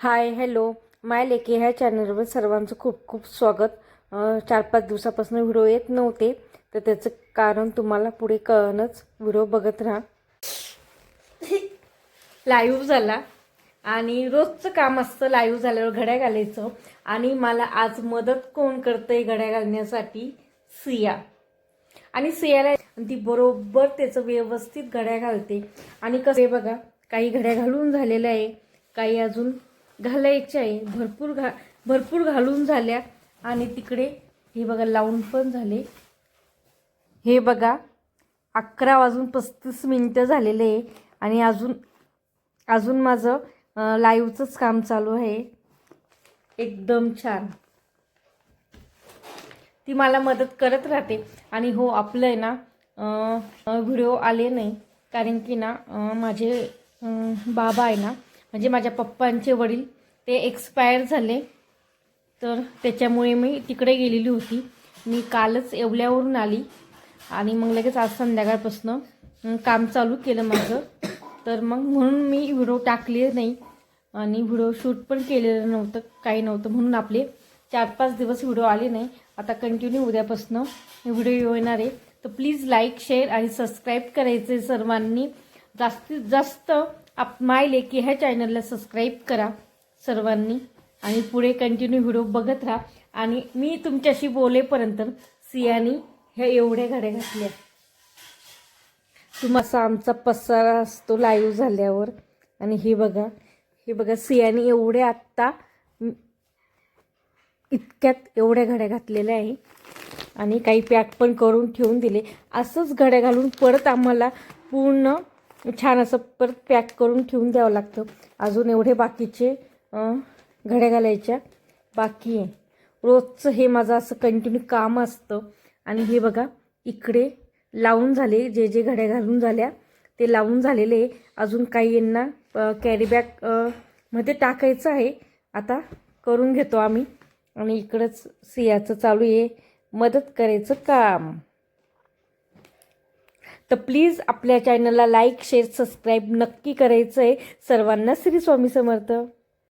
Hi hello माय लेकी ह्या चॅनलवर सर्वांचं खूप खूप स्वागत. 4-5 दिवसापासून व्हिडिओ येत नव्हते, तर त्याचं कारण तुम्हाला पुढे कळणंच. व्हिडिओ बघत राहा. लाईव्ह झाला आणि रोजचं काम असतं लाईव्ह झाल्यावर घड्या घालायचं. आणि मला आज मदत कोण करतंय घड्या घालण्यासाठी? सिया. आणि सियाला ती बरोबर त्याचं व्यवस्थित घड्या घालते. आणि कसं बघा, काही घड्या घालून झालेल्या आहे, काही अजून घालायच्या आहे. भरपूर घालून झाल्या. आणि तिकडे हे बघा लावून पण झाले. हे बघा 11:35 झालेले आहे आणि अजून माझं लाईव्हचंच काम चालू आहे. एकदम छान ती मला मदत करत राहते. आणि हो, आपलं आहे ना व्हिडिओ आले नाही कारण की ना माझे बाबा आहे ना, म्हणजे माझ्या पप्पांचे वडील, ते एक्सपायर झाले. तर त्याच्यामुळे मी तिकडे गेलेली होती. मी कालच येवल्यावरून आली आणि मग लगेच आज संध्याकाळपासून काम चालू केलं माझं. तर मग म्हणून मी व्हिडिओ टाकले नाही आणि व्हिडिओ शूट पण केलेलं नव्हतं, काही नव्हतं. म्हणून आपले 4-5 दिवस व्हिडिओ आले नाही. आता कंटिन्यू उद्यापासून व्हिडिओ येणार आहे. तर प्लीज लाईक, शेअर आणि सबस्क्राईब करायचे सर्वांनी. जास्तीत जास्त माय लेकी ह्या चॅनलला सबस्क्राईब करा सर्वांनी आणि पुढे कंटिन्यू व्हिडिओ बघत राहा. आणि मी तुमच्याशी बोलेपर्यंत सियानी ह्या एवढ्या घड्या घातल्या. तुम्हाला आमचा पसारा असतो लाईव्ह झाल्यावर. आणि हे बघा सियानी एवढ्या आत्ता इतक्यात एवढ्या घड्या घातलेल्या आहे. आणि काही पॅक पण करून ठेवून दिले. असंच घड्या घालून परत आम्हाला पूर्ण छान असं परत पॅक करून ठेवून द्यावं लागतं. अजून एवढे बाकीचे घड्या घालायच्या बाकी आहे. रोजचं हे माझं असं कंटिन्यू काम असतं. आणि हे बघा इकडे लावून झाले, जे घड्या घालून झाल्या ते लावून झालेले. अजून काही यांना कॅरी बॅग मध्ये टाकायचं आहे, आता करून घेतो आम्ही. आणि इकडंच सियाचं चालू आहे मदत करायचं काम. तर प्लीज आपल्या चॅनलला लाईक, शेअर, सबस्क्राईब नक्की करायचं आहे सर्वांना. श्री स्वामी समर्थ.